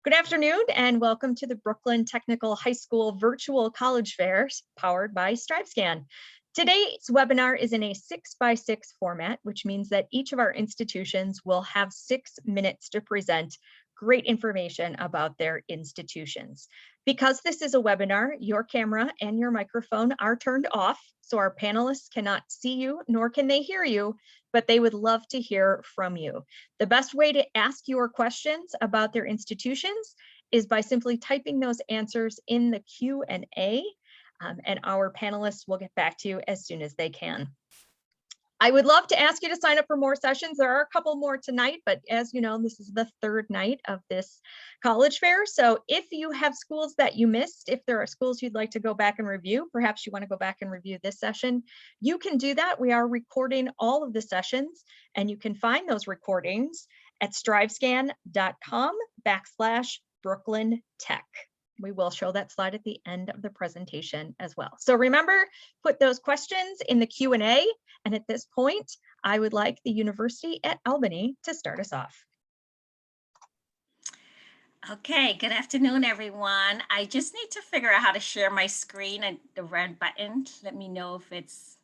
Good afternoon and welcome to the Brooklyn Technical High School Virtual College Fairs powered by StriveScan. Today's webinar is in a 6x6 format, which means that each of our institutions will have 6 minutes to present great information about their institutions. Because this is a webinar, your camera and your microphone are turned off, so our panelists cannot see you nor can they hear you, but they would love to hear from you. The best way to ask your questions about their institutions is by simply typing those answers in the Q&A, and our panelists will get back to you as soon as they can. I would love to ask you to sign up for more sessions. There are a couple more tonight, but as you know, this is the third night of this college fair. So if you have schools that you missed, if there are schools you'd like to go back and review, perhaps you want to go back and review this session, you can do that. We are recording all of the sessions, and you can find those recordings at strivescan.com/Brooklyn Tech. We will show that slide at the end of the presentation as well. So remember, put those questions in the Q&A. And at this point, I would like the University at Albany to start us off. Okay, good afternoon, everyone. I just need to figure out how to share my screen and the red button. Let me know if it's,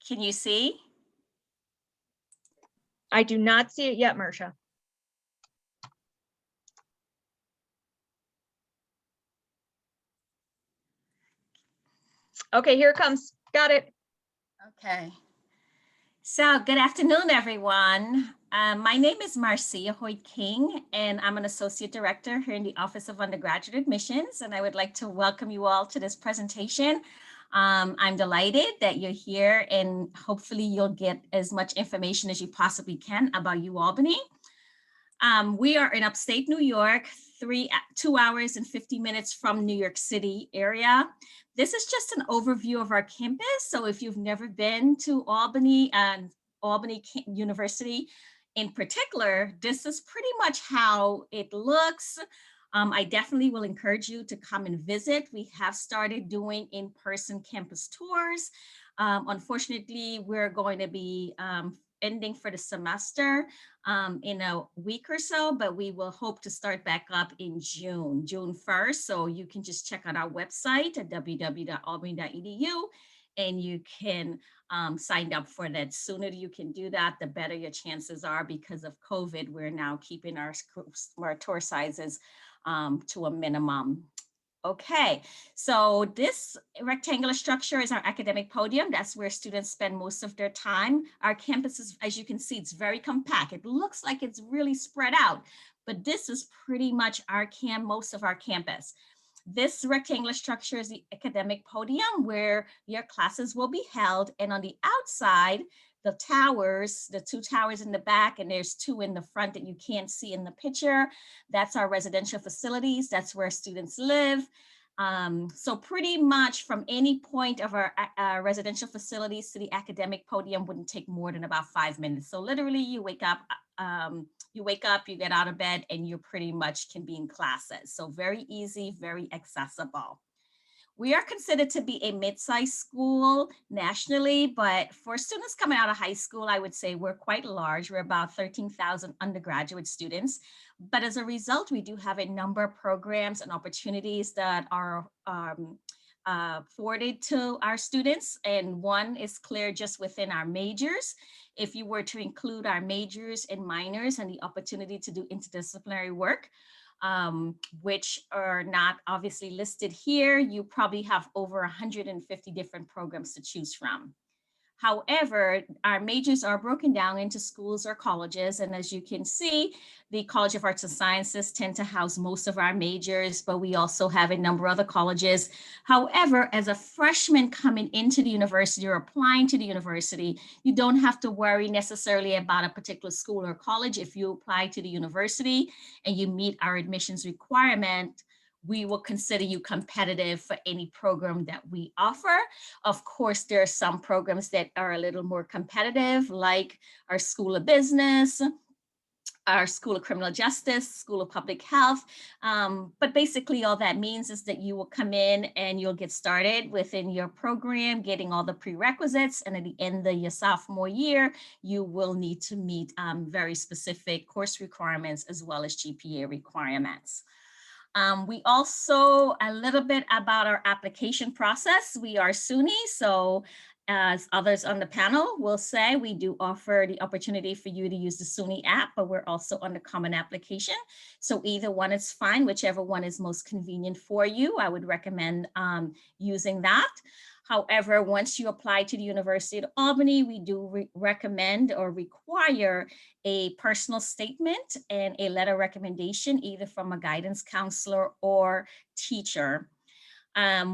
can you see? I do not see it yet, Marcia. Okay, here it comes. Got it. Okay. So good afternoon, everyone. My name is Marcia Hoyt King, and I'm an Associate Director here in the Office of Undergraduate Admissions, and I would like to welcome you all to this presentation. I'm delighted that you're here, and hopefully you'll get as much information as you possibly can about UAlbany. We are in upstate New York, 2 hours and 50 minutes from New York City area. This is just an overview of our campus. So if you've never been to Albany and Albany University in particular, this is pretty much how it looks. I definitely will encourage you to come and visit. We have started doing in-person campus tours. Unfortunately, we're going to be ending for the semester in a week or so, but we will hope to start back up in June 1st. So you can just check out our website at www.albany.edu and you can sign up for that. Sooner you can do that, the better your chances are. Because of COVID, we're now keeping our tour sizes to a minimum. Okay, so this rectangular structure is our academic podium. That's where students spend most of their time. Our campus is, as you can see, it's very compact. It looks like it's really spread out, but this is pretty much most of our campus. This rectangular structure is the academic podium where your classes will be held. And on the outside, the towers, the 2 towers in the back, and there's 2 in the front that you can't see in the picture. That's our residential facilities. That's where students live. So pretty much from any point of our residential facilities to the academic podium wouldn't take more than about 5 minutes. So literally you wake up, you get out of bed, and you pretty much can be in classes. So very easy, very accessible. We are considered to be a mid-sized school nationally, but for students coming out of high school, I would say we're quite large. We're about 13,000 undergraduate students. But as a result, we do have a number of programs and opportunities that are afforded to our students. And one is clear just within our majors. If you were to include our majors and minors and the opportunity to do interdisciplinary work, which are not obviously listed here, you probably have over 150 different programs to choose from. However, our majors are broken down into schools or colleges. And as you can see, the College of Arts and Sciences tend to house most of our majors, but we also have a number of other colleges. However, as a freshman coming into the university or applying to the university, you don't have to worry necessarily about a particular school or college. If you apply to the university and you meet our admissions requirement, we will consider you competitive for any program that we offer. Of course, there are some programs that are a little more competitive, like our School of Business, our School of Criminal Justice, School of Public Health. But basically all that means is that you will come in and you'll get started within your program, getting all the prerequisites. And at the end of your sophomore year, you will need to meet very specific course requirements as well as GPA requirements. We also, a little bit about our application process. We are SUNY, so as others on the panel will say, we do offer the opportunity for you to use the SUNY app, but we're also on the Common Application. So either one is fine, whichever one is most convenient for you. I would recommend using that. However, once you apply to the University of Albany, we do recommend or require a personal statement and a letter of recommendation, either from a guidance counselor or teacher.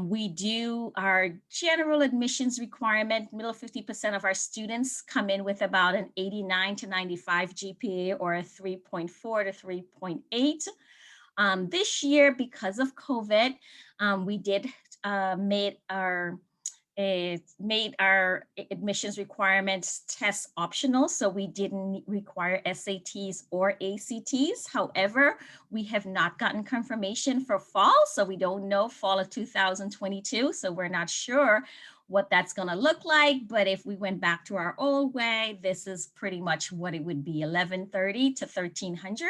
We do our general admissions requirement. Middle 50% of our students come in with about an 89 to 95 GPA or a 3.4 to 3.8. This year, because of COVID, we did made our admissions requirements test optional, so we didn't require SATs or ACTs. However, we have not gotten confirmation for fall, so we don't know fall of 2022, so we're not sure what that's going to look like. But if we went back to our old way, this is pretty much what it would be: 1130 to 1300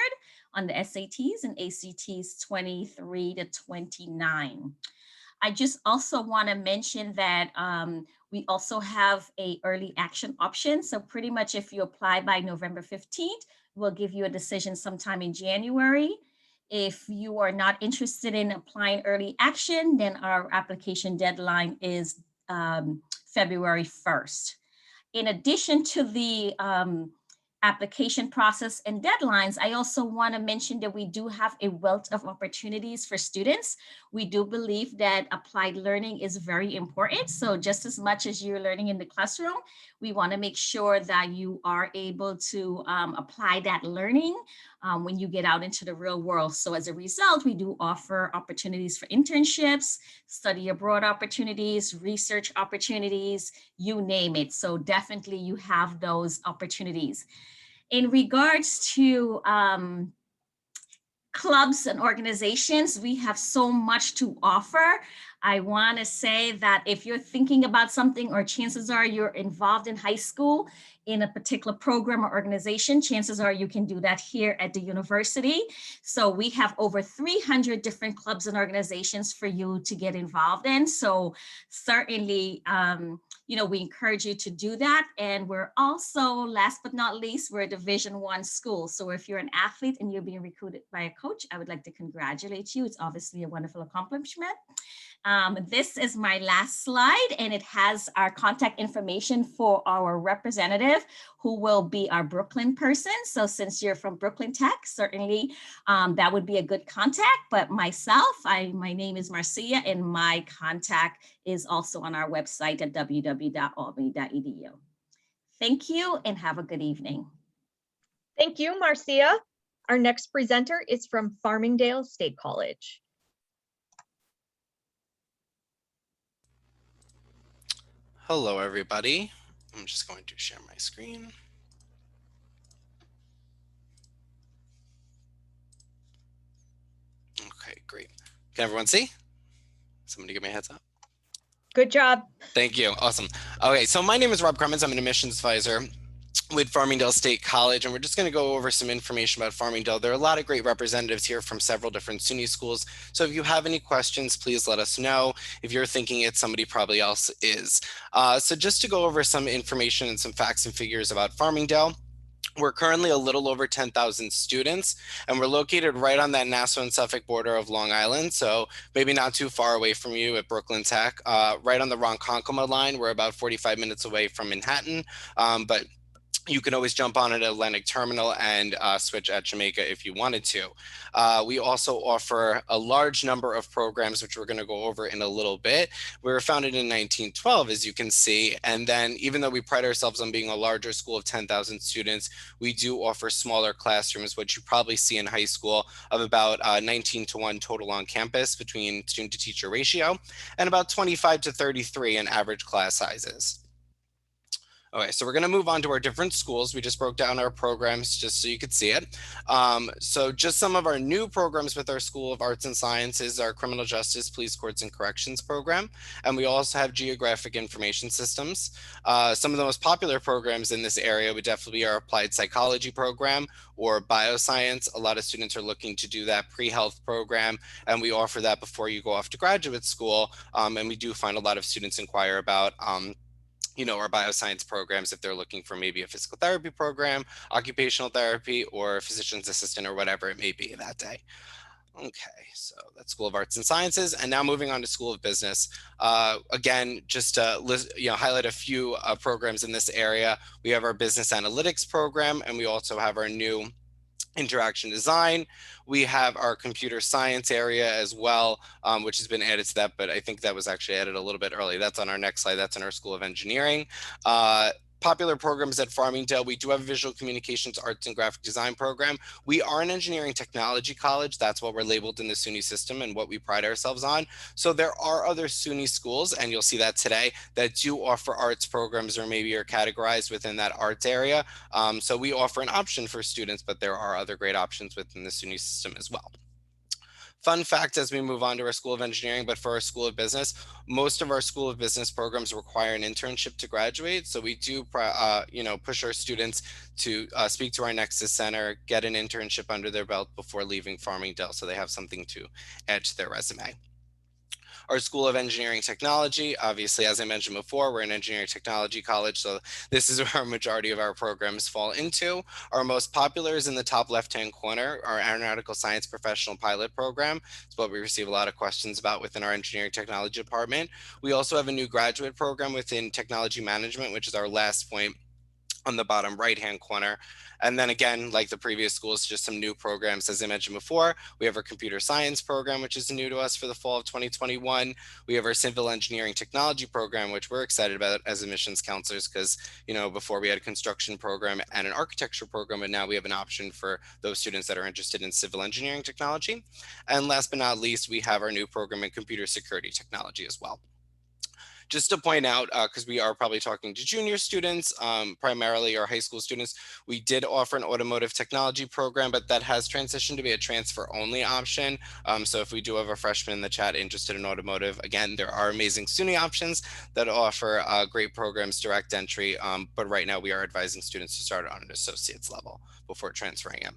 on the SATs, and ACTs 23 to 29. I just also want to mention that we also have a early action option. So pretty much if you apply by November 15th, we'll give you a decision sometime in January. If you are not interested in applying early action, then our application deadline is February 1st. In addition to the application process and deadlines, I also want to mention that we do have a wealth of opportunities for students. We do believe that applied learning is very important. So just as much as you're learning in the classroom, we want to make sure that you are able to apply that learning when you get out into the real world. So as a result, we do offer opportunities for internships, study abroad opportunities, research opportunities, you name it. So definitely you have those opportunities. In regards to clubs and organizations, we have so much to offer. I want to say that if you're thinking about something, or chances are you're involved in high school in a particular program or organization, chances are you can do that here at the university. So we have over 300 different clubs and organizations for you to get involved in. So certainly, we encourage you to do that. And we're also, last but not least, we're a Division I school. So if you're an athlete and you're being recruited by a coach, I would like to congratulate you. It's obviously a wonderful accomplishment. This is my last slide, and it has our contact information for our representative, who will be our Brooklyn person. So since you're from Brooklyn Tech, certainly that would be a good contact. But myself, my name is Marcia, and my contact is also on our website at www.albany.edu. Thank you and have a good evening. Thank you, Marcia. Our next presenter is from Farmingdale State College. Hello, everybody. I'm just going to share my screen. Okay, great. Can everyone see? Somebody give me a heads up. Good job. Thank you. Awesome. Okay, so my name is Rob Cremens. I'm an admissions advisor with Farmingdale State College, and we're just going to go over some information about Farmingdale. There are a lot of great representatives here from several different SUNY schools. So if you have any questions, please let us know. If you're thinking it, somebody probably else is. So just to go over some information and some facts and figures about Farmingdale. We're currently a little over 10,000 students, and we're located right on that Nassau and Suffolk border of Long Island. So maybe not too far away from you at Brooklyn Tech, right on the Ronkonkoma line. We're about 45 minutes away from Manhattan, but you can always jump on at Atlantic Terminal and switch at Jamaica if you wanted to. We also offer a large number of programs, which we're going to go over in a little bit. We were founded in 1912, as you can see. And then even though we pride ourselves on being a larger school of 10,000 students, we do offer smaller classrooms, which you probably see in high school, of about 19:1 total on campus between student to teacher ratio, and about 25 to 33 in average class sizes. Okay, so we're going to move on to our different schools. We just broke down our programs just so you could see it. So just some of our new programs with our School of Arts and Sciences, our Criminal Justice, Police Courts and Corrections program. And we also have Geographic Information Systems. Some of the most popular programs in this area would definitely be our Applied Psychology program or Bioscience. A lot of students are looking to do that pre-health program, and we offer that before you go off to graduate school. And we do find a lot of students inquire about our bioscience programs if they're looking for maybe a physical therapy program, occupational therapy, or physician's assistant or whatever it may be that day. Okay, so that's School of Arts and Sciences, and now moving on to School of Business. Again, just to highlight a few programs in this area. We have our Business Analytics program, and we also have our new Interaction Design. We have our Computer Science area as well, which has been added to that, but I think that was actually added a little bit early. That's on our next slide. That's in our School of Engineering. Popular programs at Farmingdale, we do have a Visual Communications Arts and Graphic Design program. We are an engineering technology college. That's what we're labeled in the SUNY system and what we pride ourselves on. So there are other SUNY schools, and you'll see that today, that do offer arts programs or maybe are categorized within that arts area. So we offer an option for students, but there are other great options within the SUNY system as well. Fun fact as we move on to our School of Engineering, but for our School of Business, most of our School of Business programs require an internship to graduate. So we do, push our students to speak to our Nexus Center, get an internship under their belt before leaving Farmingdale, so they have something to add to their resume. Our School of Engineering Technology, obviously, as I mentioned before, we're an engineering technology college, so this is where a majority of our programs fall into. Our most popular is in the top left-hand corner, our Aeronautical Science Professional Pilot Program. It's what we receive a lot of questions about within our engineering technology department. We also have a new graduate program within technology management, which is our last point on the bottom right-hand corner. And then again, like the previous schools, just some new programs. As I mentioned before, we have our computer science program, which is new to us for the fall of 2021. We have our civil engineering technology program, which we're excited about as admissions counselors because, before we had a construction program and an architecture program, and now we have an option for those students that are interested in civil engineering technology. And last but not least, we have our new program in computer security technology as well. Just to point out, because we are probably talking to junior students, primarily our high school students, we did offer an automotive technology program, but that has transitioned to be a transfer only option. So if we do have a freshman in the chat interested in automotive, again, there are amazing SUNY options that offer great programs, direct entry. But right now we are advising students to start on an associate's level before transferring in.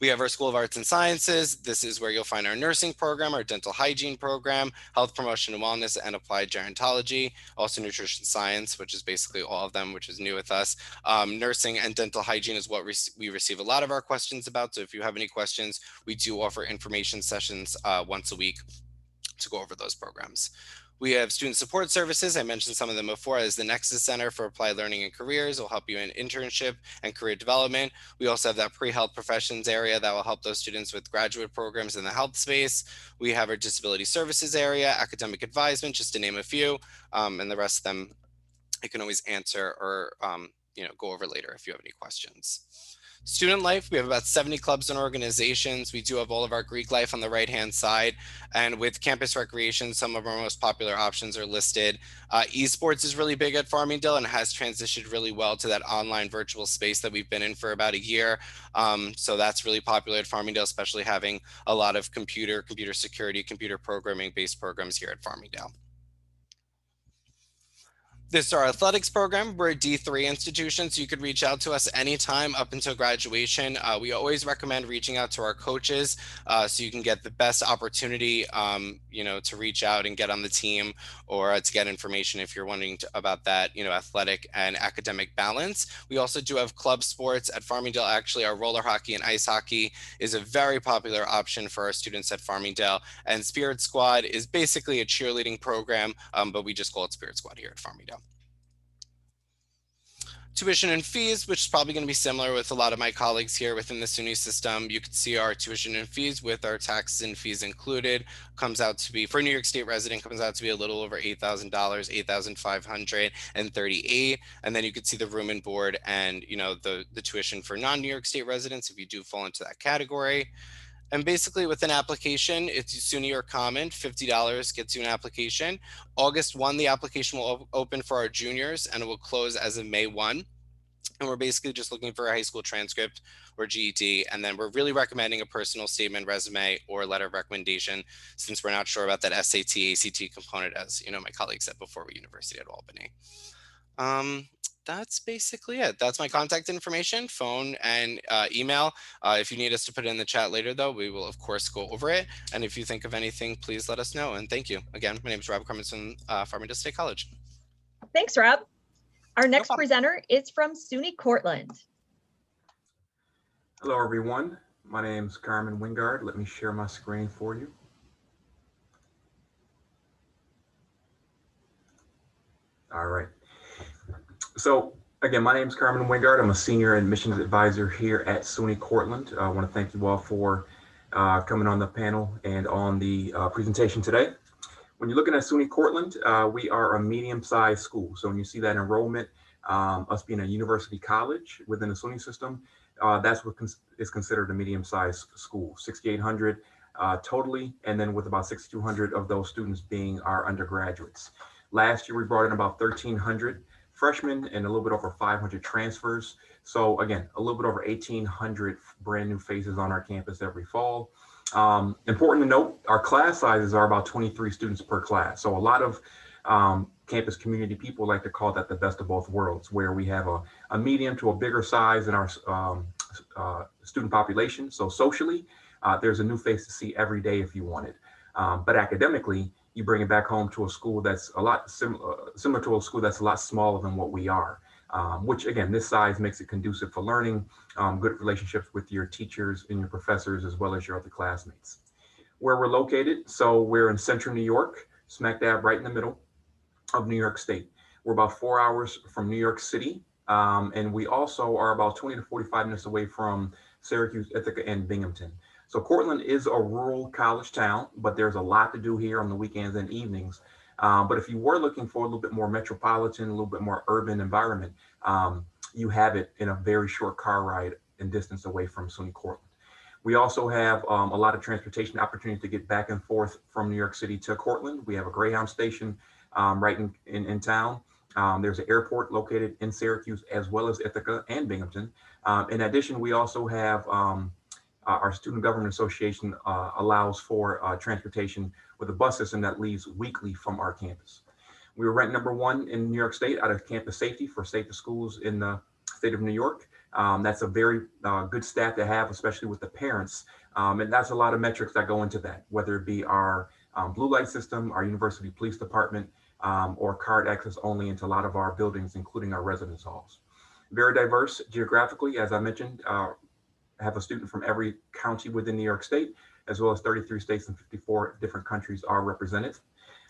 We have our School of Arts and Sciences. This is where you'll find our nursing program, our dental hygiene program, health promotion and wellness, and applied gerontology. Also nutrition science, which is basically all of them, which is new with us. Nursing and dental hygiene is what we receive a lot of our questions about. So if you have any questions, we do offer information sessions once a week to go over those programs. We have student support services. I mentioned some of them before as the Nexus Center for Applied Learning and Careers will help you in internship and career development. We also have that pre-health professions area that will help those students with graduate programs in the health space. We have our disability services area, academic advisement, just to name a few, and the rest of them I can always answer or go over later if you have any questions. Student life, we have about 70 clubs and organizations. We do have all of our Greek life on the right-hand side. And with campus recreation, some of our most popular options are listed. Esports is really big at Farmingdale and has transitioned really well to that online virtual space that we've been in for about a year. So that's really popular at Farmingdale, especially having a lot of computer security, computer programming based programs here at Farmingdale. This is our athletics program. We're a D3 institution, so you could reach out to us anytime up until graduation. We always recommend reaching out to our coaches so you can get the best opportunity, to reach out and get on the team or to get information if you're wondering about that, athletic and academic balance. We also do have club sports at Farmingdale. Actually, our roller hockey and ice hockey is a very popular option for our students at Farmingdale. And Spirit Squad is basically a cheerleading program, but we just call it Spirit Squad here at Farmingdale. Tuition and fees, which is probably going to be similar with a lot of my colleagues here within the SUNY system. You can see our tuition and fees with our taxes and fees included. Comes out to be, for a New York State resident, comes out to be a little over $8,000, $8,538. And then you can see the room and board and, the tuition for non-New York State residents if you do fall into that category. And basically with an application, it's SUNY or Common, $50 gets you an application. August 1, the application will open for our juniors and it will close as of May 1. And we're basically just looking for a high school transcript or GED. And then we're really recommending a personal statement, resume, or letter of recommendation, since we're not sure about that SAT, ACT component, as you know, my colleague said before, with University at Albany. That's basically it. That's my contact information, phone and email. If you need us to put it in the chat later, though, we will, of course, go over it. And if you think of anything, please let us know. And thank you. Again, my name is Rob Cummins from Farmingdale State College. Thanks, Rob. Our next presenter is from SUNY Cortland. Hello, everyone. My name is Carmen Wingard. Let me share my screen for you. All right. So again, my name is Carmen Wingard. I'm a senior admissions advisor here at SUNY Cortland. I want to thank you all for coming on the panel and on the presentation today. When you're looking at SUNY Cortland, we are a medium-sized school. So when you see that enrollment, us being a university college within the SUNY system, that's what is considered a medium-sized school, 6,800 totally, and then with about 6,200 of those students being our undergraduates. Last year, we brought in about 1,300 freshmen and a little bit over 500 transfers. So again, a little bit over 1,800 brand new faces on our campus every fall. Important to note, our class sizes are about 23 students per class. So a lot of campus community people like to call that the best of both worlds, where we have a medium to a bigger size in our student population. So socially, there's a new face to see every day if you want it. But academically, you bring it back home to a school that's a lot similar to a school that's a lot smaller than what we are, which again, this size makes it conducive for learning, good relationships with your teachers and your professors, as well as your other classmates. Where we're located, so we're in central New York, smack dab right in the middle of New York State. We're about 4 hours from New York City, and we also are about 20 to 45 minutes away from Syracuse, Ithaca, and Binghamton. So Cortland is a rural college town, but there's a lot to do here on the weekends and evenings. But if you were looking for a little bit more metropolitan, a little bit more urban environment, you have it in a very short car ride and distance away from SUNY Cortland. We also have a lot of transportation opportunities to get back and forth from New York City to Cortland. We have a Greyhound station right in town. There's an airport located in Syracuse, as well as Ithaca and Binghamton. In addition, we also have our Student Government Association allows for transportation with a bus system that leaves weekly from our campus. We were ranked #1 in New York State out of campus safety for safest schools in the state of New York. That's a very good stat to have, especially with the parents. And that's a lot of metrics that go into that, whether it be our blue light system, our university police department, or card access only into a lot of our buildings, including our residence halls. Very diverse geographically, as I mentioned, have a student from every county within New York State, as well as 33 states and 54 different countries are represented.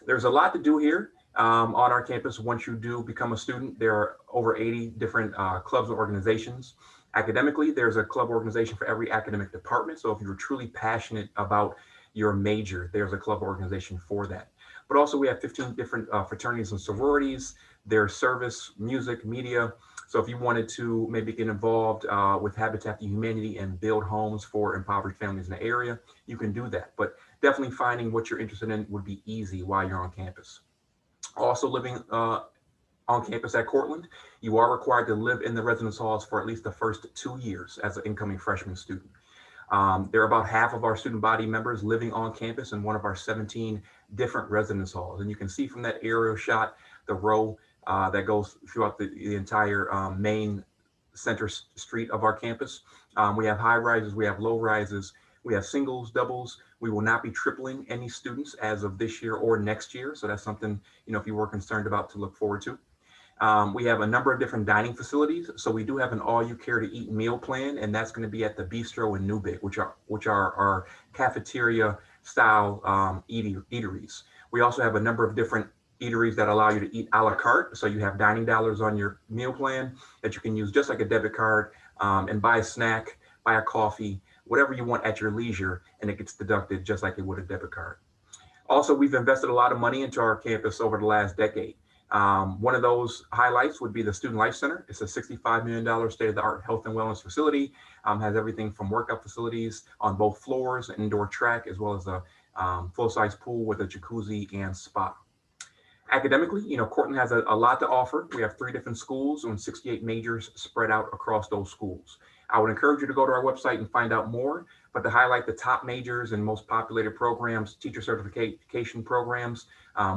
There's a lot to do here on our campus. Once you do become a student, there are over 80 different clubs and organizations. Academically, there's a club organization for every academic department. So if you're truly passionate about your major, there's a club organization for that. But also we have 15 different fraternities and sororities. There's service, music, media. So if you wanted to maybe get involved with Habitat for Humanity and build homes for impoverished families in the area, you can do that. But definitely finding what you're interested in would be easy while you're on campus. Also living on campus at Cortland, you are required to live in the residence halls for at least the first 2 years as an incoming freshman student. There are about half of our student body members living on campus in one of our 17 different residence halls. And you can see from that aerial shot, the row that goes throughout the entire main center street of our campus. We have high rises, we have low rises, we have singles, doubles. We will not be tripling any students as of this year or next year. So that's something, if you were concerned about, to look forward to. We have a number of different dining facilities. So we do have an all you care to eat meal plan, and that's going to be at the Bistro and Newbig, which are our cafeteria style eateries. We also have a number of different eateries that allow you to eat a la carte. So you have dining dollars on your meal plan that you can use just like a debit card and buy a snack, buy a coffee, whatever you want at your leisure, and it gets deducted just like it would a debit card. Also, we've invested a lot of money into our campus over the last decade. One of those highlights would be the Student Life Center. It's a $65 million state-of-the-art health and wellness facility. Has everything from workout facilities on both floors, an indoor track, as well as a full-size pool with a jacuzzi and spa. Academically, Cortland has a lot to offer. We have 3 different schools and 68 majors spread out across those schools. I would encourage you to go to our website and find out more, but to highlight the top majors and most populated programs, teacher certification programs.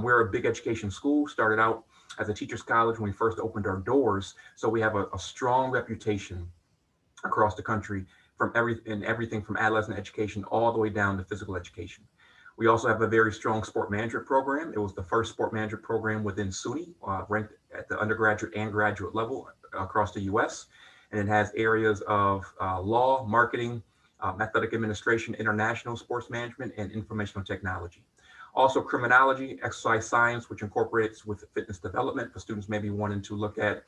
We're a big education school, started out as a teacher's college when we first opened our doors. So we have a strong reputation across the country from everything from adolescent education all the way down to physical education. We also have a very strong sport management program. It was the first sport management program within SUNY, ranked at the undergraduate and graduate level across the US. And it has areas of law, marketing, athletic administration, international sports management, and informational technology. Also criminology, exercise science, which incorporates with fitness development for students maybe wanting to look at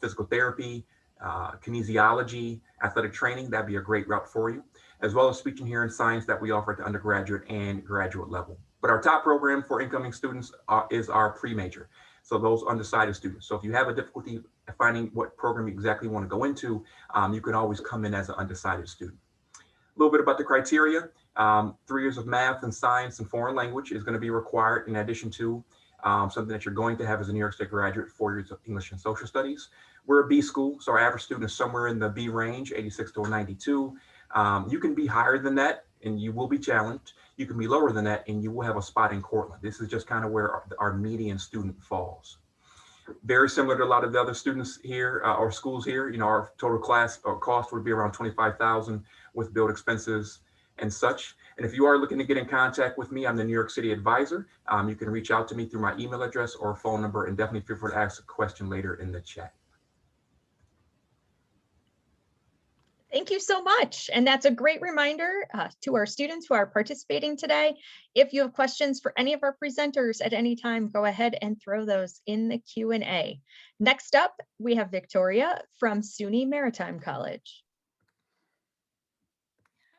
physical therapy, kinesiology, athletic training. That'd be a great route for you, as well as speech and hearing science that we offer at the undergraduate and graduate level. But our top program for incoming students is our pre-major. So those undecided students. So if you have a difficulty finding what program you exactly want to go into, you can always come in as an undecided student. A little bit about the criteria. 3 years of math and science and foreign language is going to be required in addition to something that you're going to have as a New York State graduate, 4 years of English and social studies. We're a B school, so our average student is somewhere in the B range, 86 to 92. You can be higher than that and you will be challenged. You can be lower than that and you will have a spot in Cortland. This is just kind of where our median student falls. Very similar to a lot of the other students here or schools here. Our total class or cost would be around $25,000 with build expenses and such. And if you are looking to get in contact with me, I'm the New York City advisor. You can reach out to me through my email address or phone number, and definitely feel free to ask a question later in the chat. Thank you so much. And that's a great reminder to our students who are participating today. If you have questions for any of our presenters at any time, go ahead and throw those in the Q&A. Next up, we have Victoria from SUNY Maritime College.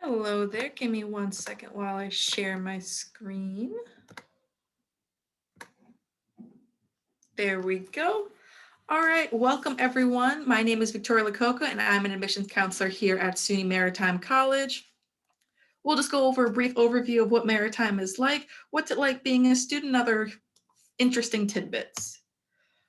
Hello there. Give me 1 second while I share my screen. There we go. All right, welcome everyone. My name is Victoria Lacoca and I'm an admissions counselor here at SUNY Maritime College. We'll just go over a brief overview of what Maritime is like, what's it like being a student, other interesting tidbits.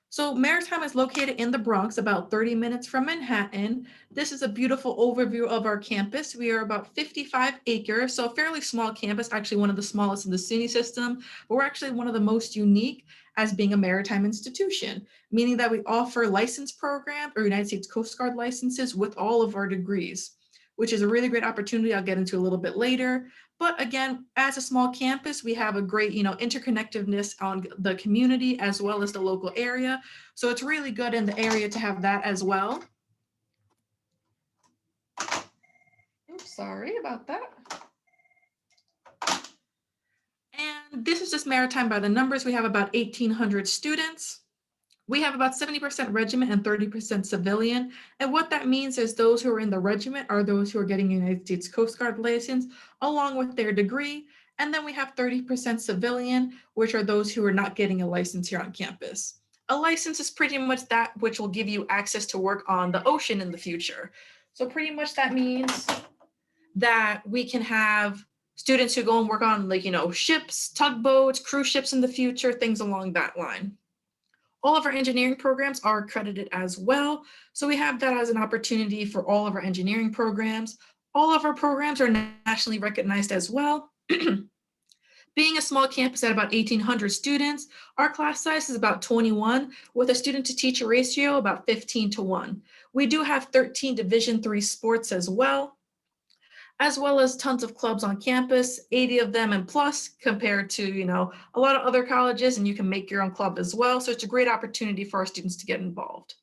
So Maritime is located in the Bronx, about 30 minutes from Manhattan. This is a beautiful overview of our campus. We are about 55 acres, so a fairly small campus, actually one of the smallest in the SUNY system, but we're actually one of the most unique as being a maritime institution, meaning that we offer licensed programs or United States Coast Guard licenses with all of our degrees, which is a really great opportunity I'll get into a little bit later. But again, as a small campus, we have a great, interconnectiveness on the community as well as the local area. So it's really good in the area to have that as well. Oops, sorry about that. And this is just Maritime by the numbers. We have about 1,800 students. We have about 70% regiment and 30% civilian. And what that means is those who are in the regiment are those who are getting a United States Coast Guard license along with their degree. And then we have 30% civilian, which are those who are not getting a license here on campus. A license is pretty much that which will give you access to work on the ocean in the future. So pretty much that means that we can have students who go and work on ships, tugboats, cruise ships in the future, things along that line. All of our engineering programs are accredited as well. So we have that as an opportunity for all of our engineering programs. All of our programs are nationally recognized as well. Being a small campus at about 1,800 students, our class size is about 21 with a student to teacher ratio about 15:1. We do have 13 Division III sports as well as tons of clubs on campus, 80 of them and plus compared to, a lot of other colleges, and you can make your own club as well. So it's a great opportunity for our students to get involved.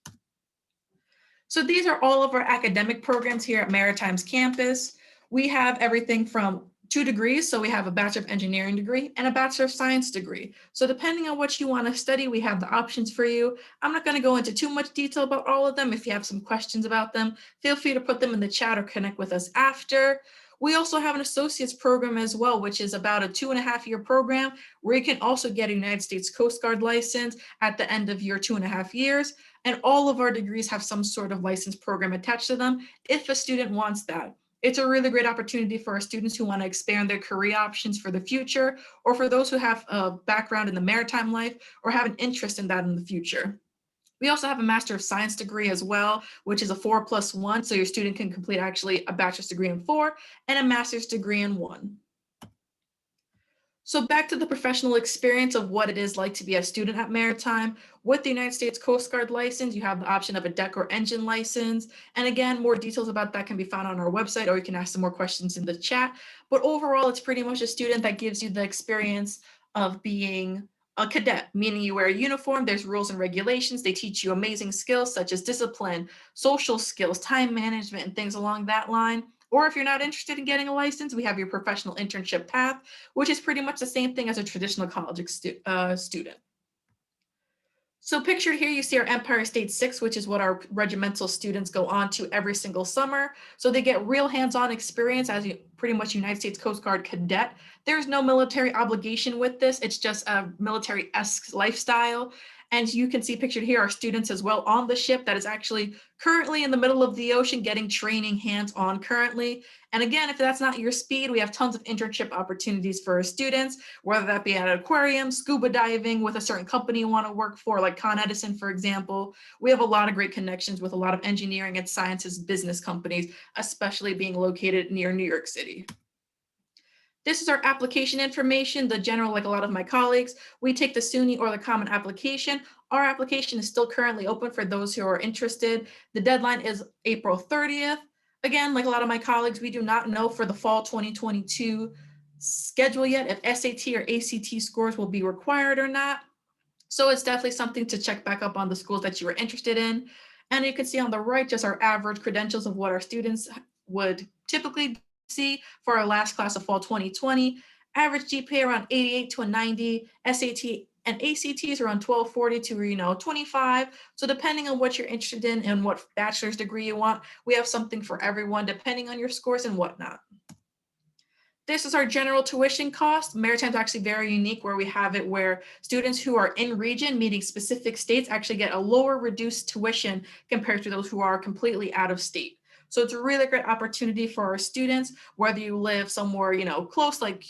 So these are all of our academic programs here at Maritime's campus. We have everything from 2 degrees. So we have a Bachelor of Engineering degree and a Bachelor of Science degree. So depending on what you want to study, we have the options for you. I'm not going to go into too much detail about all of them. If you have some questions about them, feel free to put them in the chat or connect with us after. We also have an associate's program as well, which is about a 2.5-year program where you can also get a United States Coast Guard license at the end of your 2.5 years. And all of our degrees have some sort of license program attached to them if a student wants that. It's a really great opportunity for our students who want to expand their career options for the future, or for those who have a background in the maritime life or have an interest in that in the future. We also have a Master of Science degree as well, which is a 4+1. So your student can complete actually a bachelor's degree in 4 and a master's degree in 1. So back to the professional experience of what it is like to be a student at Maritime. With the United States Coast Guard license, you have the option of a deck or engine license. And again, more details about that can be found on our website, or you can ask some more questions in the chat. But overall, it's pretty much a student that gives you the experience of being a cadet, meaning you wear a uniform, there's rules and regulations. They teach you amazing skills such as discipline, social skills, time management, and things along that line. Or if you're not interested in getting a license, we have your professional internship path, which is pretty much the same thing as a traditional college student. So pictured here, you see our Empire State 6, which is what our regimental students go on to every single summer. So they get real hands-on experience as pretty much United States Coast Guard cadet. There's no military obligation with this. It's just a military-esque lifestyle. And you can see pictured here our students as well on the ship that is actually currently in the middle of the ocean getting training hands-on currently. And again, if that's not your speed, we have tons of internship opportunities for our students, whether that be at an aquarium, scuba diving with a certain company you want to work for, like Con Edison, for example. We have a lot of great connections with a lot of engineering and sciences business companies, especially being located near New York City. This is our application information, the general, like a lot of my colleagues. We take the SUNY or the common application. Our application is still currently open for those who are interested. The deadline is April 30th. Again, like a lot of my colleagues, we do not know for the fall 2022 schedule yet if SAT or ACT scores will be required or not. So it's definitely something to check back up on the schools that you are interested in. And you can see on the right, just our average credentials of what our students would typically see for our last class of fall 2020. Average GPA around 88 to a 90, SAT and ACTs around 1240 to 25. So depending on what you're interested in and what bachelor's degree you want, we have something for everyone depending on your scores and whatnot. This is our general tuition cost. Maritime is actually very unique where we have it where students who are in region, meaning specific states, actually get a lower reduced tuition compared to those who are completely out of state. So it's a really great opportunity for our students, whether you live somewhere, close like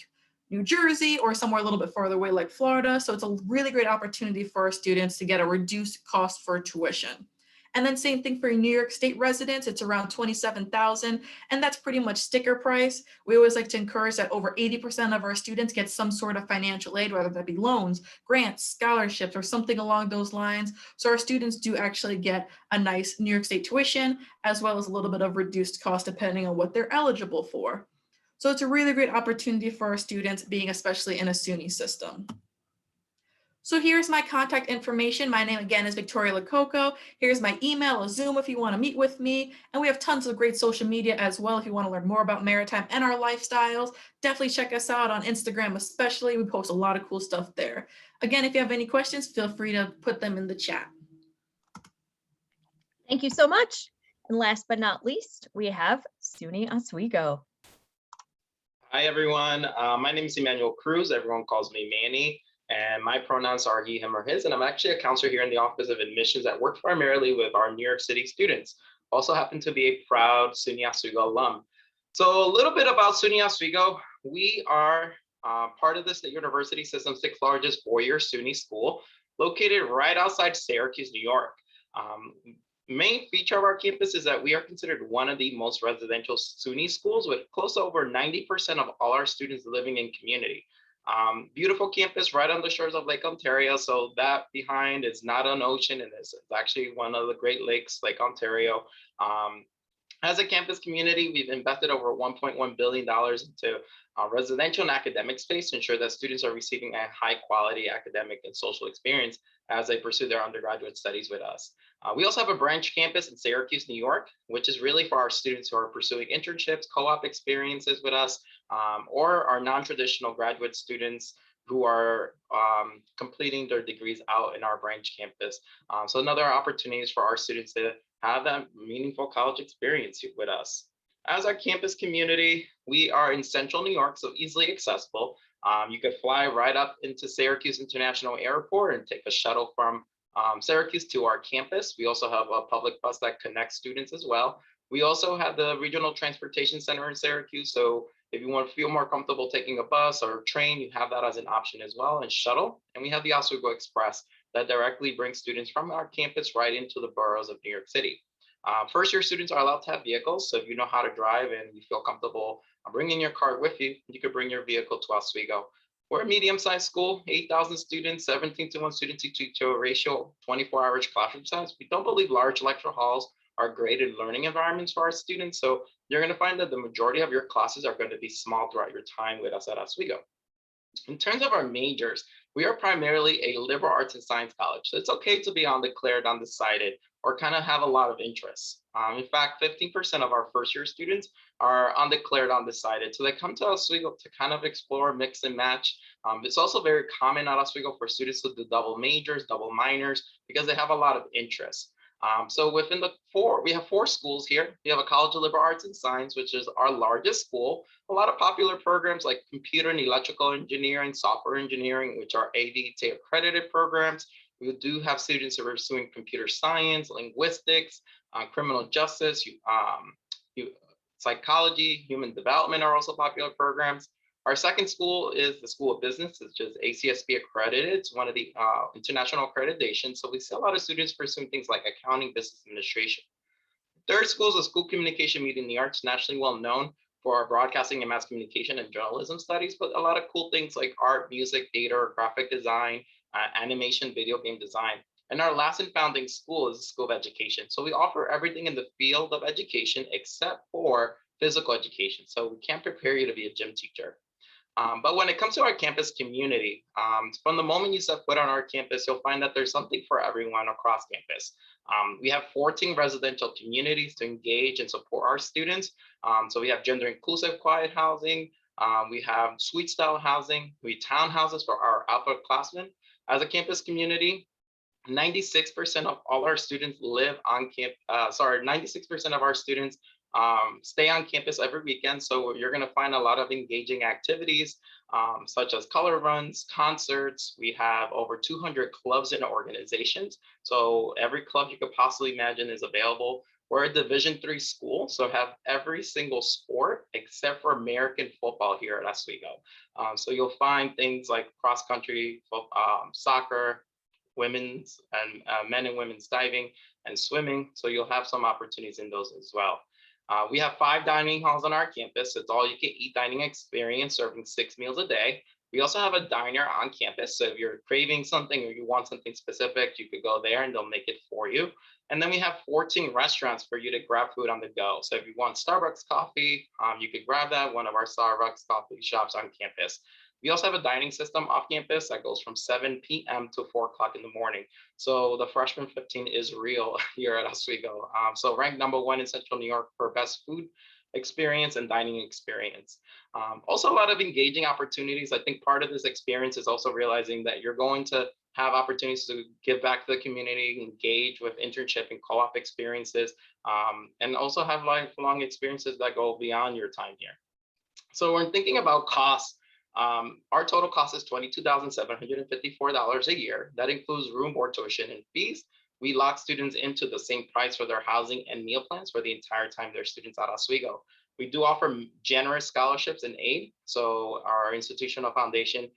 New Jersey or somewhere a little bit farther away like Florida. So it's a really great opportunity for our students to get a reduced cost for tuition. And then same thing for New York State residents, it's around $27,000, and that's pretty much sticker price. We always like to encourage that over 80% of our students get some sort of financial aid, whether that be loans, grants, scholarships, or something along those lines. So our students do actually get a nice New York State tuition, as well as a little bit of reduced cost depending on what they're eligible for. So it's a really great opportunity for our students, being especially in a SUNY system. So here's my contact information. My name again is Victoria Lococo. Here's my email, a Zoom if you want to meet with me. And we have tons of great social media as well if you want to learn more about Maritime and our lifestyles. Definitely check us out on Instagram especially. We post a lot of cool stuff there. Again, if you have any questions, feel free to put them in the chat. Thank you so much. And last but not least, we have SUNY Oswego. Hi, everyone. My name is Emmanuel Cruz. Everyone calls me Manny. And my pronouns are he, him, or his. And I'm actually a counselor here in the Office of Admissions that works primarily with our New York City students. Also happen to be a proud SUNY Oswego alum. So a little bit about SUNY Oswego. We are part of the State University System's 6th largest four-year SUNY school, located right outside Syracuse, New York. Main feature of our campus is that we are considered one of the most residential SUNY schools, with close to over 90% of all our students living in community. Beautiful campus right on the shores of Lake Ontario. So that behind is not an ocean, and it's actually one of the Great Lakes, Lake Ontario. As a campus community, we've invested over $1.1 billion into residential and academic space to ensure that students are receiving a high quality academic and social experience as they pursue their undergraduate studies with us. We also have a branch campus in Syracuse, New York, which is really for our students who are pursuing internships, co-op experiences with us, or our non-traditional graduate students who are completing their degrees out in our branch campus. So another opportunity is for our students to have that meaningful college experience with us. As our campus community, we are in central New York, so easily accessible. You could fly right up into Syracuse International Airport and take a shuttle from Syracuse to our campus. We also have a public bus that connects students as well. We also have the Regional Transportation Center in Syracuse. So if you want to feel more comfortable taking a bus or a train, you have that as an option as well, and shuttle. And we have the Oswego Express that directly brings students from our campus right into the boroughs of New York City. First year students are allowed to have vehicles. So if you know how to drive and you feel comfortable bringing your car with you, you could bring your vehicle to Oswego. We're a medium-sized school, 8,000 students, 17 to 1 student-to-teacher ratio, 24-hour classroom size. We don't believe large lecture halls are graded learning environments for our students. So you're going to find that the majority of your classes are going to be small throughout your time with us at Oswego. In terms of our majors, we are primarily a liberal arts and science college. So it's okay to be undeclared, undecided, or kind of have a lot of interests. In fact, 15% of our first year students are undeclared, undecided. So they come to Oswego to kind of explore, mix and match. It's also very common at Oswego for students to do double majors, double minors, because they have a lot of interests. So within we have 4 schools here. We have a College of Liberal Arts and Science, which is our largest school. A lot of popular programs like computer and electrical engineering, software engineering, which are AVT accredited programs. We do have students who are pursuing computer science, linguistics, criminal justice, psychology, human development are also popular programs. Our second school is the School of Business, which is ACSB accredited. It's one of the international accreditations. So we see a lot of students pursuing things like accounting, business administration. Third school is the School of Communication, Media, and the Arts, nationally well known for our broadcasting and mass communication and journalism studies, but a lot of cool things like art, music, theater, graphic design, animation, video game design. And our last and founding school is the School of Education. So we offer everything in the field of education except for physical education. So we can't prepare you to be a gym teacher. But when it comes to our campus community, from the moment you set foot on our campus, you'll find that there's something for everyone across campus. We have 14 residential communities to engage and support our students. So we have gender inclusive quiet housing. We have suite style housing. We townhouses for our upperclassmen. As a campus community, 96% of all our students live on campus. 96% of our students stay on campus every weekend. So you're going to find a lot of engaging activities, such as color runs, concerts. We have over 200 clubs and organizations. So every club you could possibly imagine is available. We're a Division III school, so have every single sport except for American football here at Oswego. So you'll find things like cross country, soccer, women's and men and women's diving and swimming. So you'll have some opportunities in those as well. We have 5 dining halls on our campus. It's all you can eat dining experience, serving 6 meals a day. We also have a diner on campus. So if you're craving something or you want something specific, you could go there and they'll make it for you. And then we have 14 restaurants for you to grab food on the go. So if you want Starbucks coffee, you could grab that, one of our Starbucks coffee shops on campus. We also have a dining system off campus that goes from 7 p.m. to 4 o'clock in the morning. So the freshman 15 is real here at Oswego. So ranked #1 in Central New York for best food experience and dining experience. Also a lot of engaging opportunities. I think part of this experience is also realizing that you're going to have opportunities to give back to the community, engage with internship and co-op experiences, and also have lifelong experiences that go beyond your time here. So when thinking about costs, our total cost is $22,754 a year. That includes room, board, tuition, and fees. We lock students into the same price for their housing and meal plans for the entire time they're students at Oswego. We do offer generous scholarships and aid. So our institutional foundation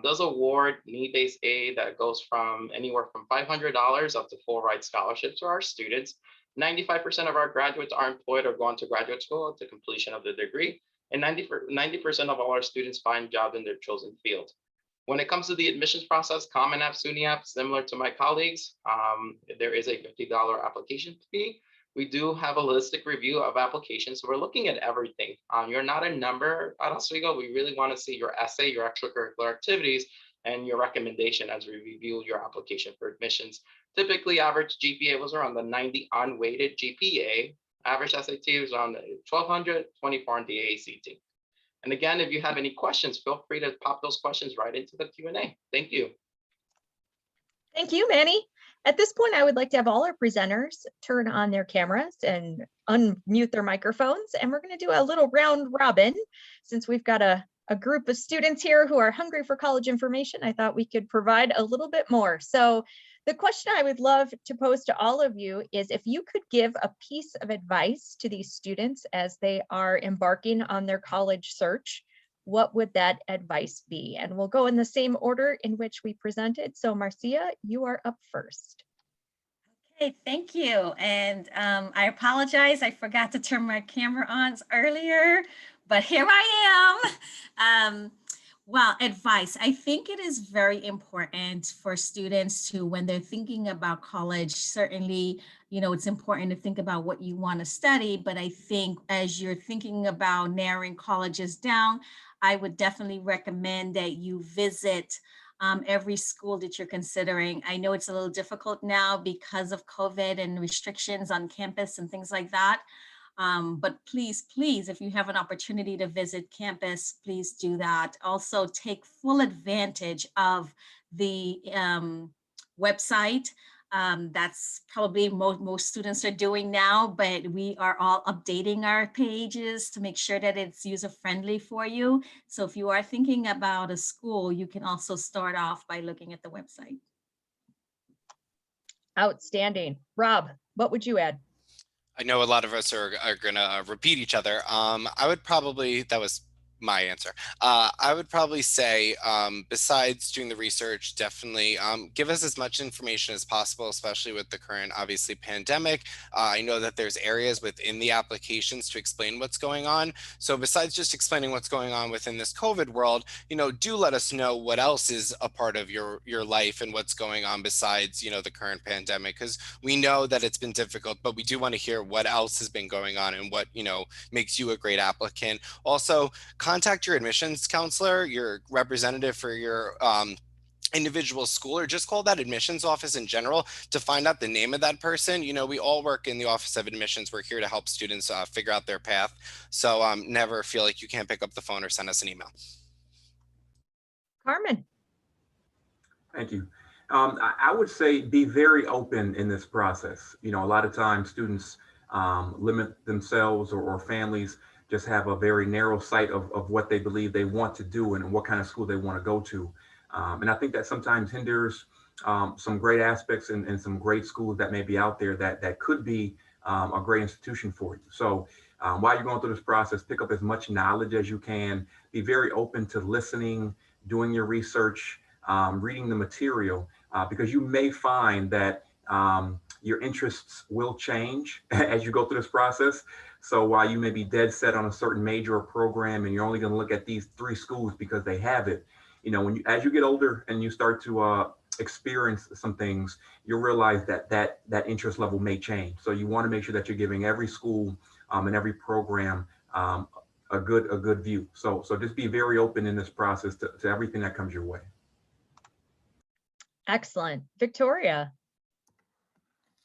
does award need-based aid that goes from anywhere from $500 up to full ride scholarships for our students. 95% of our graduates are employed or go on to graduate school at the completion of the degree. And 90% of all our students find jobs in their chosen field. When it comes to the admissions process, Common App, SUNY App, similar to my colleagues, there is a $50 application fee. We do have a holistic review of applications. So we're looking at everything. You're not a number at Oswego. We really want to see your essay, your extracurricular activities, and your recommendation as we review your application for admissions. Typically, average GPA was around the 90 unweighted GPA. Average SAT was around 1,200, 24 on the AACT. And again, if you have any questions, feel free to pop those questions right into the Q&A. Thank you. Thank you, Manny. At this point, I would like to have all our presenters turn on their cameras and unmute their microphones, and we're going to do a little round robin. Since we've got a group of students here who are hungry for college information, I thought we could provide a little bit more. So the question I would love to pose to all of you is, if you could give a piece of advice to these students as they are embarking on their college search, what would that advice be? And we'll go in the same order in which we presented. So Marcia, you are up first. Okay, thank you. And I apologize, I forgot to turn my camera on earlier, but here I am. Well, advice. I think it is very important for students to, when they're thinking about college, certainly, it's important to think about what you want to study. But I think as you're thinking about narrowing colleges down, I would definitely recommend that you visit every school that you're considering. I know it's a little difficult now because of COVID and restrictions on campus and things like that. But please, if you have an opportunity to visit campus, please do that. Also, take full advantage of the website. That's probably most students are doing now, but we are all updating our pages to make sure that it's user-friendly for you. So if you are thinking about a school, you can also start off by looking at the website. Outstanding. Rob, what would you add? I know a lot of us are going to repeat each other. I would probably, that was my answer. I would probably say, besides doing the research, definitely give us as much information as possible, especially with the current, obviously, pandemic. I know that there's areas within the applications to explain what's going on. So besides just explaining what's going on within this COVID world, do let us know what else is a part of your life and what's going on besides, the current pandemic, because we know that it's been difficult, but we do want to hear what else has been going on and what, makes you a great applicant. Also, contact your admissions counselor, your representative for your individual school, or just call that admissions office in general to find out the name of that person. We all work in the Office of Admissions. We're here to help students figure out their path. So never feel like you can't pick up the phone or send us an email. Carmen. Thank you. I would say be very open in this process. A lot of times students limit themselves or families just have a very narrow sight of what they believe they want to do and what kind of school they want to go to. And I think that sometimes hinders some great aspects and some great schools that may be out there that could be a great institution for you. So while you're going through this process, pick up as much knowledge as you can. Be very open to listening, doing your research, reading the material, because you may find that your interests will change as you go through this process. So while you may be dead set on a certain major or program and you're only going to look at these 3 schools because they have it, as you get older and you start to experience some things, you'll realize that interest level may change. So you want to make sure that you're giving every school and every program a good view. So just be very open in this process to everything that comes your way. Excellent. Victoria.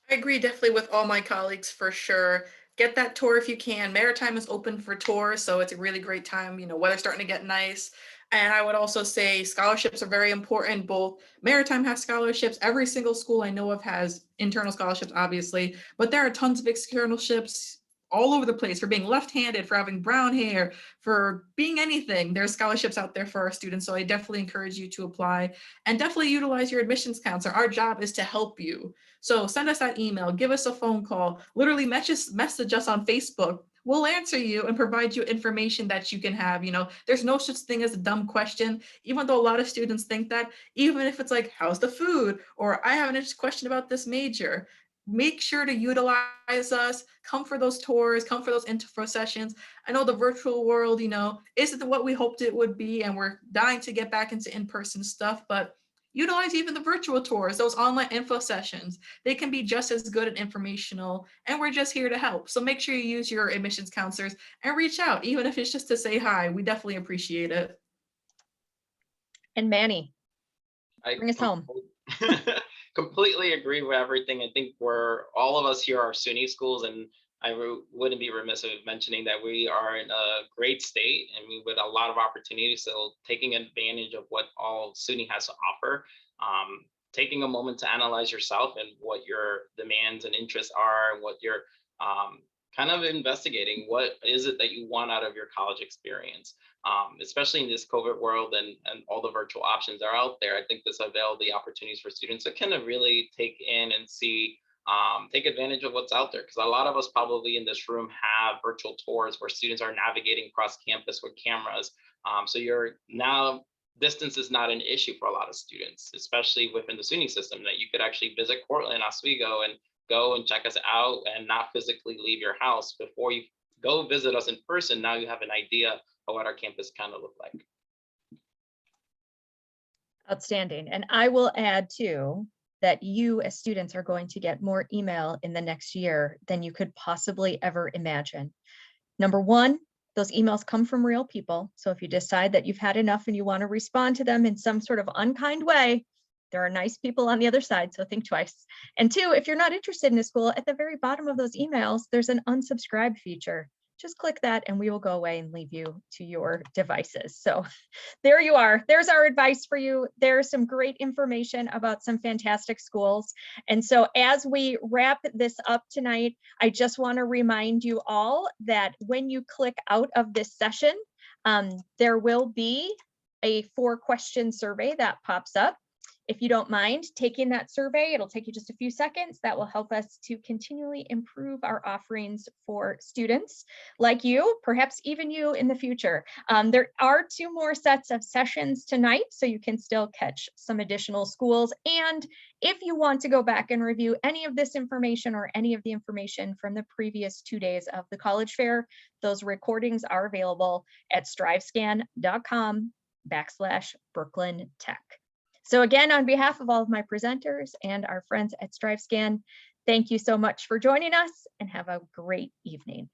I agree definitely with all my colleagues for sure. Get that tour if you can. Maritime is open for tours, so it's a really great time. Weather's starting to get nice. And I would also say scholarships are very important. Both Maritime has scholarships. Every single school I know of has internal scholarships, obviously, but there are tons of external ships all over the place for being left-handed, for having brown hair, for being anything. There's scholarships out there for our students. So I definitely encourage you to apply and definitely utilize your admissions counselor. Our job is to help you. So send us that email, give us a phone call, literally message us on Facebook. We'll answer you and provide you information that you can have. There's no such thing as a dumb question, even though a lot of students think that, even if it's like, how's the food? Or I have an interesting question about this major. Make sure to utilize us, come for those tours, come for those info sessions. I know the virtual world, isn't what we hoped it would be, and we're dying to get back into in-person stuff, but utilize even the virtual tours, those online info sessions. They can be just as good and informational, and we're just here to help. So make sure you use your admissions counselors and reach out, even if it's just to say hi. We definitely appreciate it. And Manny, bring us home. Completely agree with everything. I think all of us here are SUNY schools, and I wouldn't be remiss of mentioning that we are in a great state and with a lot of opportunities. So taking advantage of what all SUNY has to offer. taking a moment to analyze yourself and what your demands and interests are, and what you're kind of investigating. What is it that you want out of your college experience? Especially in this COVID world and all the virtual options that are out there, I think this availed the opportunities for students to kind of really take in and see, take advantage of what's out there. Because a lot of us probably in this room have virtual tours where students are navigating across campus with cameras. So you're now, distance is not an issue for a lot of students, especially within the SUNY system, that you could actually visit Cortland, Oswego, and go and check us out and not physically leave your house. Before you go visit us in person, now you have an idea of what our campus kind of look like. Outstanding. And I will add too, that you as students are going to get more email in the next year than you could possibly ever imagine. Number one, those emails come from real people. So if you decide that you've had enough and you want to respond to them in some sort of unkind way, there are nice people on the other side, so think twice. And two, if you're not interested in a school, at the very bottom of those emails, there's an unsubscribe feature. Just click that and we will go away and leave you to your devices. So there you are. There's our advice for you. There's some great information about some fantastic schools. And so as we wrap this up tonight, I just want to remind you all that when you click out of this session, there will be a 4-question survey that pops up. If you don't mind taking that survey, it'll take you just a few seconds. That will help us to continually improve our offerings for students like you, perhaps even you in the future. There are 2 more sets of sessions tonight, so you can still catch some additional schools. And if you want to go back and review any of this information or any of the information from the previous 2 days of the college fair, those recordings are available at strivescan.com/Brooklyn Tech. So again, on behalf of all of my presenters and our friends at StriveScan, thank you so much for joining us and have a great evening.